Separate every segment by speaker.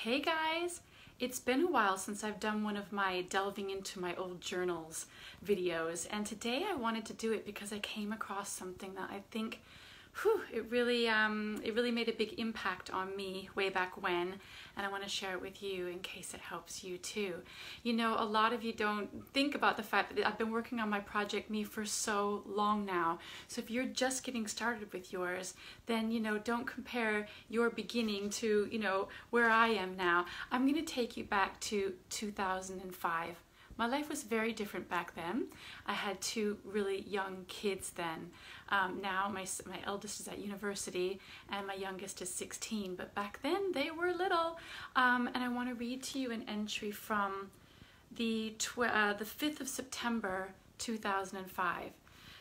Speaker 1: Hey guys! It's been a while since I've done one of my delving into my old journals videos, and today I wanted to do it because I came across something that I think it really made a big impact on me way back when, and I want to share it with you in case it helps you too. You know, a lot of you don't think about the fact that I've been working on my Project Me for so long now. So if you're just getting started with yours, then, you know, don't compare your beginning to, you know, where I am now. I'm going to take you back to 2005. My life was very different back then. I had two really young kids then. Now my eldest is at university and my youngest is 16, but back then they were little. And I want to read to you an entry from the 5th of September 2005.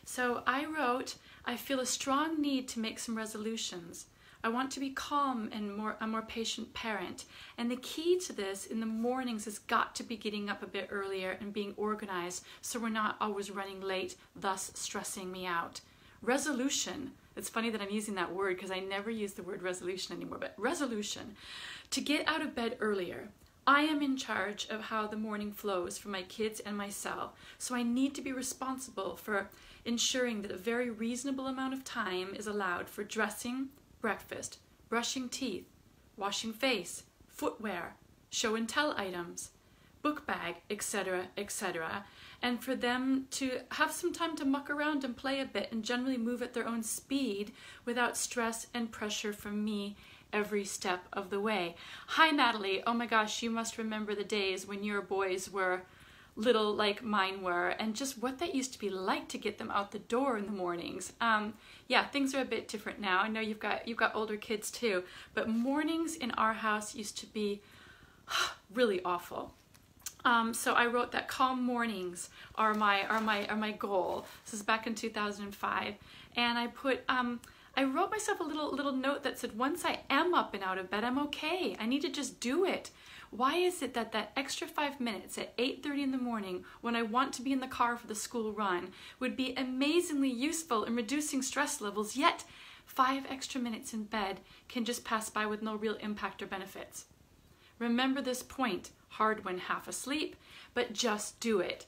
Speaker 1: So I wrote, I feel a strong need to make some resolutions. I want to be calm and a more patient parent. And the key to this in the mornings has got to be getting up a bit earlier and being organized so we're not always running late, thus stressing me out. Resolution. It's funny that I'm using that word because I never use the word resolution anymore, but resolution. To get out of bed earlier. I am in charge of how the morning flows for my kids and myself, so I need to be responsible for ensuring that a very reasonable amount of time is allowed for dressing, breakfast, brushing teeth, washing face, footwear, show and tell items, book bag, etc., etc., and for them to have some time to muck around and play a bit and generally move at their own speed without stress and pressure from me every step of the way. Hi Natalie, oh my gosh, you must remember the days when your boys were little like mine were, and just what that used to be like to get them out the door in the mornings. Yeah, things are a bit different now. I know you've got older kids too, but mornings in our house used to be really awful. So I wrote that calm mornings are my goal. This is back in 2005, and I put I wrote myself a little note that said, once I am up and out of bed, I'm okay. I need to just do it. Why is it that extra 5 minutes at 8:30 in the morning when I want to be in the car for the school run would be amazingly useful in reducing stress levels, yet 5 extra minutes in bed can just pass by with no real impact or benefits? Remember this point, hard when half asleep, but just do it.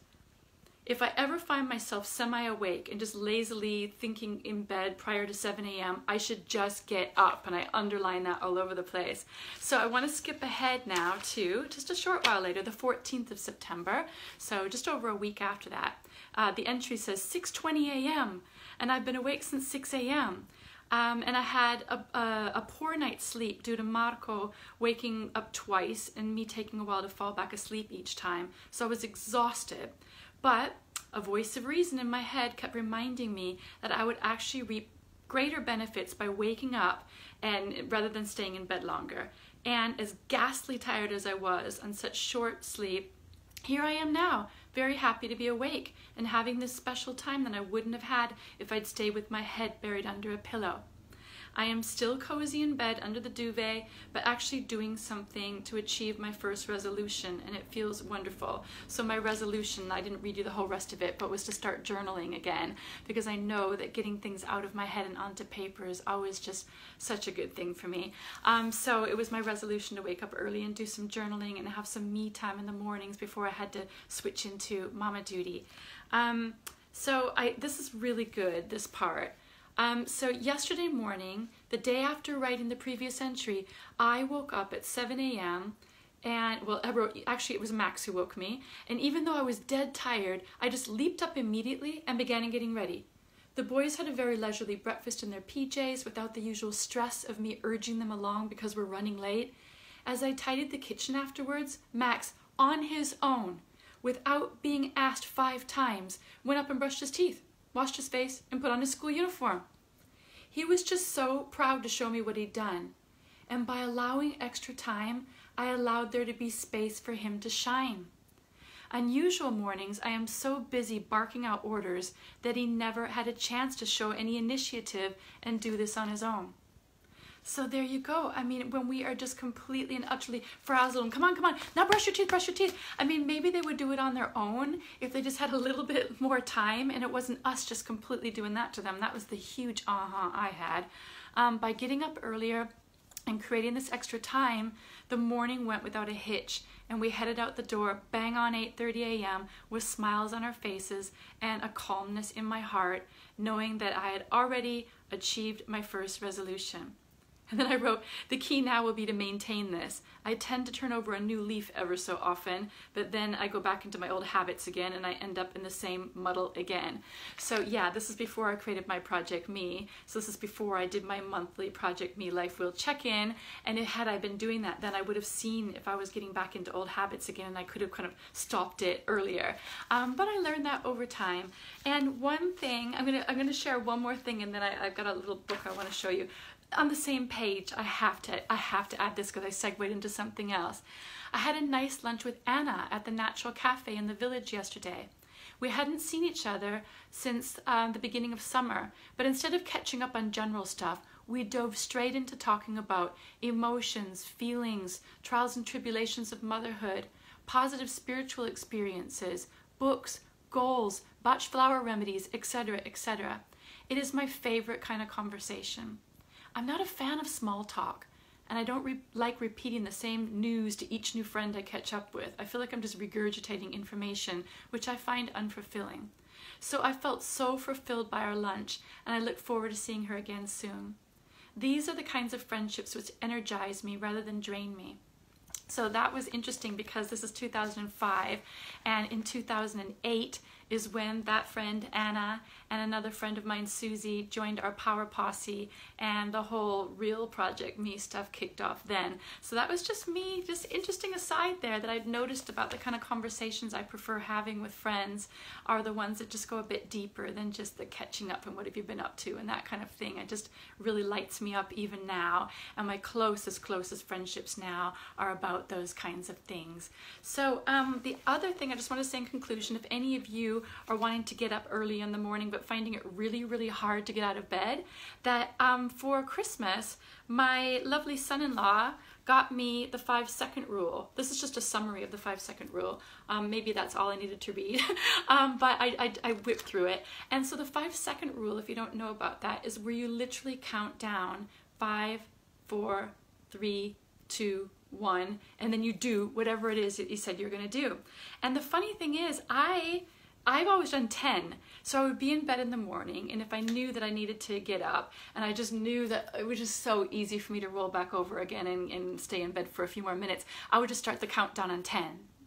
Speaker 1: If I ever find myself semi-awake and just lazily thinking in bed prior to 7 a.m., I should just get up, and I underline that all over the place. So I want to skip ahead now to just a short while later, the 14th of September, so just over a week after that. The entry says 6:20 a.m., and I've been awake since 6 a.m. And I had a poor night's sleep due to Marco waking up twice and me taking a while to fall back asleep each time, so I was exhausted. But a voice of reason in my head kept reminding me that I would actually reap greater benefits by waking up and rather than staying in bed longer. And as ghastly tired as I was on such short sleep, here I am now, very happy to be awake and having this special time that I wouldn't have had if I'd stayed with my head buried under a pillow. I am still cozy in bed under the duvet, but actually doing something to achieve my first resolution, and it feels wonderful. So my resolution, I didn't read you the whole rest of it, but was to start journaling again, because I know that getting things out of my head and onto paper is always just such a good thing for me. So it was my resolution to wake up early and do some journaling and have some me time in the mornings before I had to switch into mama duty. This is really good, this part. So yesterday morning, the day after writing the previous entry, I woke up at 7 a.m. and, well, actually it was Max who woke me, and even though I was dead tired, I just leaped up immediately and began getting ready. The boys had a very leisurely breakfast in their PJs without the usual stress of me urging them along because we're running late. As I tidied the kitchen afterwards, Max, on his own, without being asked 5 times, went up and brushed his teeth, washed his face, and put on his school uniform. He was just so proud to show me what he'd done. And by allowing extra time, I allowed there to be space for him to shine. On usual mornings, I am so busy barking out orders that he never had a chance to show any initiative and do this on his own. So there you go. I mean, when we are just completely and utterly frazzled and come on, now brush your teeth, brush your teeth. I mean, maybe they would do it on their own if they just had a little bit more time and it wasn't us just completely doing that to them. That was the huge aha I had. By getting up earlier, And creating this extra time, the morning went without a hitch, and we headed out the door bang on 8:30 a.m. with smiles on our faces and a calmness in my heart, knowing that I had already achieved my first resolution. And then I wrote, the key now will be to maintain this. I tend to turn over a new leaf ever so often, but then I go back into my old habits again and I end up in the same muddle again. So yeah, this is before I created my Project Me. So this is before I did my monthly Project Me Life Wheel check-in. And had I been doing that, then I would have seen if I was getting back into old habits again, and I could have kind of stopped it earlier. But I learned that over time. And one thing, I'm gonna share one more thing, and then I've got a little book I want to show you. On the same page, I have to add this because I segued into something else. I had a nice lunch with Anna at the Natural Cafe in the village yesterday. We hadn't seen each other since the beginning of summer, but instead of catching up on general stuff, we dove straight into talking about emotions, feelings, trials and tribulations of motherhood, positive spiritual experiences, books, goals, Bach flower remedies, etc., etc. It is my favorite kind of conversation. I'm not a fan of small talk, and I don't like repeating the same news to each new friend I catch up with. I feel like I'm just regurgitating information, which I find unfulfilling. So I felt so fulfilled by our lunch, and I look forward to seeing her again soon. These are the kinds of friendships which energize me rather than drain me. So that was interesting because this is 2005, and in 2008 is when that friend Anna and another friend of mine, Susie, joined our Power Posse, and the whole real Project Me stuff kicked off then. So that was just me, just interesting aside there that I'd noticed about the kind of conversations I prefer having with friends are the ones that just go a bit deeper than just the catching up and what have you been up to and that kind of thing. It just really lights me up even now, and my closest friendships now are about those kinds of things. So the other thing I just want to say in conclusion, if any of you are wanting to get up early in the morning but finding it really hard to get out of bed, that for Christmas my lovely son-in-law got me the 5-second rule. This is just a summary of the 5-second rule. Maybe that's all I needed to read, but I whipped through it. And so the 5-second rule, if you don't know about that, is where you literally count down 5, 4, 3, 2, 1, and then you do whatever it is that you said you're going to do. And the funny thing is, I've always done 10. So I would be in bed in the morning, and if I knew that I needed to get up, and I just knew that it was just so easy for me to roll back over again and stay in bed for a few more minutes, I would just start the countdown on 10,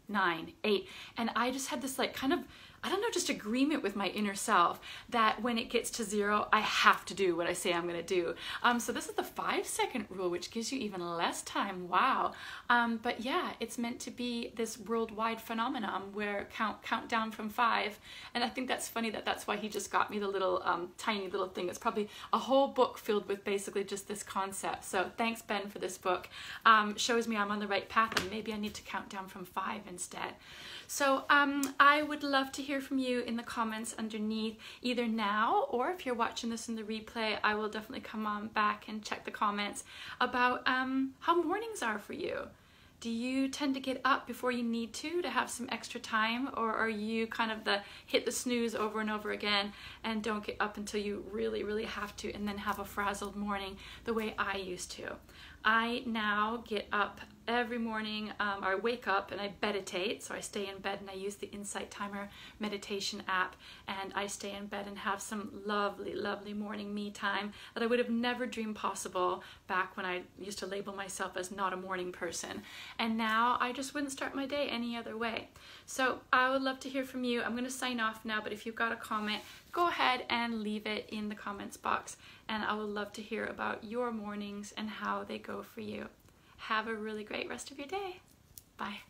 Speaker 1: 9, 8. And I just had this like kind of, I don't know, just agreement with my inner self that when it gets to 0, I have to do what I say I'm going to do. So this is the 5-second rule, which gives you even less time. Wow. But yeah, it's meant to be this worldwide phenomenon where count down from 5. And I think that's funny that that's why he just got me the little tiny little thing. It's probably a whole book filled with basically just this concept. So thanks, Ben, for this book. Shows me I'm on the right path, and maybe I need to count down from 5 instead. So I would love to hear from you in the comments underneath, either now or if you're watching this in the replay. I will definitely come on back and check the comments about how mornings are for you. Do you tend to get up before you need to have some extra time, or are you kind of the hit the snooze over and over again and don't get up until you really have to, and then have a frazzled morning the way I used to? I now get up every morning, or I wake up and I meditate. So I stay in bed and I use the Insight Timer meditation app, and I stay in bed and have some lovely morning me time that I would have never dreamed possible back when I used to label myself as not a morning person. And now I just wouldn't start my day any other way. So I would love to hear from you. I'm going to sign off now, but if you've got a comment, go ahead and leave it in the comments box, and I would love to hear about your mornings and how they go for you. Have a really great rest of your day. Bye.